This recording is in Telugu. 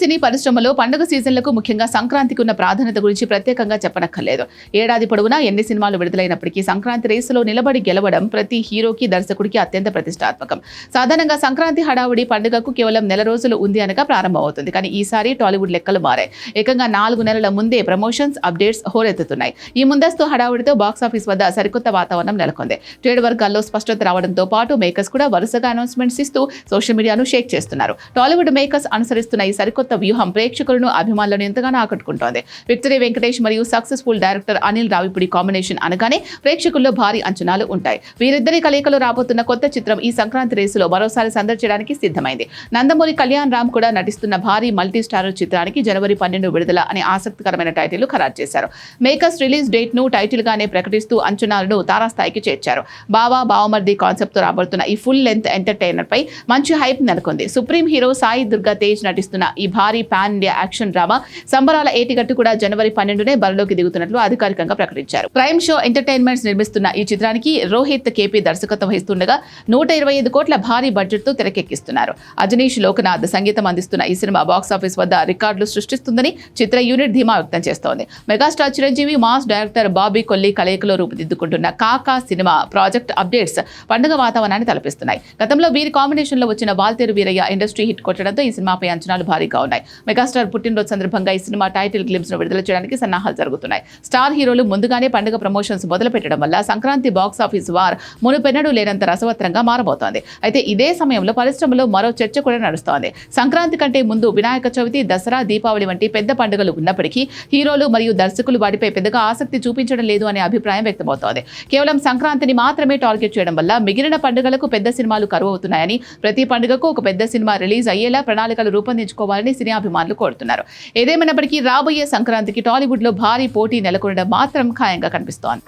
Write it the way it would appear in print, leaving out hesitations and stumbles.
సినీ పరిశ్రమలో పండుగ సీజన్లకు ముఖ్యంగా సంక్రాంతికి ఉన్న ప్రాధాన్యత గురించి ప్రత్యేకంగా చెప్పనక్కర్లేదు. ఏడాది పొడవునా ఎన్ని సినిమాలు విడుదలైనప్పటికీ సంక్రాంతి రేసులో నిలబడి గెలవడం ప్రతి హీరోకి దర్శకుడికి అత్యంత ప్రతిష్టాత్మకం. సాధారణంగా సంక్రాంతి హడావుడి పండుగకు కేవలం నెల రోజులు ఉంది అనగా ప్రారంభమవుతుంది. కానీ ఈసారి టాలీవుడ్ లెక్కలు మారాయి. ఏకంగా 4 నెలల ముందే ప్రమోషన్స్, అప్డేట్స్ హోరెత్తుతున్నాయి. ఈ ముందస్తు హడావుడితో బాక్సాఫీస్ వద్ద సరికొత్త వాతావరణం నెలకొంది. ట్రేడ్ వర్గాల్లో స్పష్టత రావడంతో పాటు మేకర్స్ కూడా వరుసగా అనౌన్స్మెంట్స్ ఇస్తూ సోషల్ మీడియాను షేక్ చేస్తున్నారు. టాలీవుడ్ మేకర్స్ అనుసరిస్తున్న ఈ సరికొత్త వ్యూహం ప్రేక్షకులను, అభిమానులను ఎంతగానో ఆకట్టుకుంటోంది. విక్టరీ వెంకటేష్ మరియు successful director Anil Ravipudi combination అనగానే ప్రేక్షకుల్లో భారీ అంచనాలు ఉంటాయి. వీరిద్దరి కలయికలో రాబోతున్న కొత్త చిత్రం ఈ సంక్రాంతి రేసులో మరోసారి సందర్శించడానికి సిద్ధమైంది. నందమూరి కళ్యాణ్ రామ్ కూడా నటిస్తున్న భారీ మల్టీ స్టారర్ చిత్రానికి జనవరి 12 విడుదల అనే ఆసక్తికరమైన టైటిల్ ఖరారు చేశారు. మేకర్స్ రిలీజ్ డేట్ ను టైటిల్ గానే ప్రకటిస్తూ అంచనాలను తారాస్థాయికి చేర్చారు. బావా బావమర్ది కాన్సెప్ట్ తో రాబోతున్న ఈ ఫుల్ లెంత్ ఎంటర్టైనర్ పై మంచి హైప్ నెలకొంది. సుప్రీం హీరో సాయి దుర్గా తేజ్ నటిస్తున్న ఈ భారీ పాన్ ఇండియా యాక్షన్ డ్రామా సంబరాల ఏటిగట్టు కూడా జనవరి 12నే బరిలోకి దిగుతున్నట్లు అధికారికంగా ప్రకటించారు. ప్రైమ్ షో ఎంటర్టైన్మెంట్స్ నిర్మిస్తున్న ఈ చిత్రానికి రోహిత్ కేపీ దర్శకత్వం వహిస్తుండగా 125 కోట్ల భారీ బడ్జెట్ తో తెరకెక్కిస్తున్నారు. అజనీష్ లోకనాథ్ సంగీతం అందిస్తున్న ఈ సినిమా బాక్సాఫీస్ వద్ద రికార్డులు సృష్టిస్తుందని చిత్ర యూనిట్ ధీమా వ్యక్తం చేస్తోంది. Megastar Chiranjeevi, mass director Bobby Kolli కలయికలో రూపుదిద్దుకుంటున్న కాకా సినిమా ప్రాజెక్ట్ అప్డేట్స్ పండుగ వాతావరణాన్ని తలపిస్తున్నాయి. గతంలో వీరి కాంబినేషన్ లో వచ్చిన వాల్తేరు వీరయ్య ఇండస్ట్రీ హిట్ కొట్టడంతో ఈ సినిమాపై అంచనాలు భారీగా ఉన్నాయి. మెగాస్టార్ పుట్టినరోజు సందర్భంగా ఈ సినిమా టైటిల్ గ్లిమ్స్ ను విడుదల చేయడానికి సన్నాహాలు జరుగుతున్నాయి. స్టార్ హీరోలు ముందుగానే పండుగ ప్రమోషన్స్ మొదలు పెట్టడం వల్ల సంక్రాంతి బాక్సాఫీస్ వార్ మునుపెన్నడూ లేనంత రసవత్రంగా మారబోతోంది. అయితే ఇదే సమయంలో పరిశ్రమలో మరో చర్చ కూడా నడుస్తోంది. సంక్రాంతి కంటే ముందు వినాయక చవితి, దసరా, దీపావళి వంటి పెద్ద పండుగలు ఉన్నప్పటికీ హీరోలు మరియు దర్శకులు వాటిపై పెద్దగా ఆసక్తి చూపించడం లేదు అనే అభిప్రాయం వ్యక్తమవుతోంది. కేవలం సంక్రాంతిని మాత్రమే టార్గెట్ చేయడం వల్ల మిగిలిన పండుగలకు పెద్ద సినిమాలు కరువు అవుతున్నాయని, ప్రతి పండుగకు ఒక పెద్ద సినిమా రిలీజ్ అయ్యేలా ప్రణాళికలు రూపొందించుకోవాలని సినీ అభిమానులు కోరుతున్నారు. ఏదేమైనప్పటికీ రాబోయే సంక్రాంతికి టాలీవుడ్ లో భారీ పోటీ నెలకొనడం మాత్రం ఖాయంగా కనిపిస్తోంది.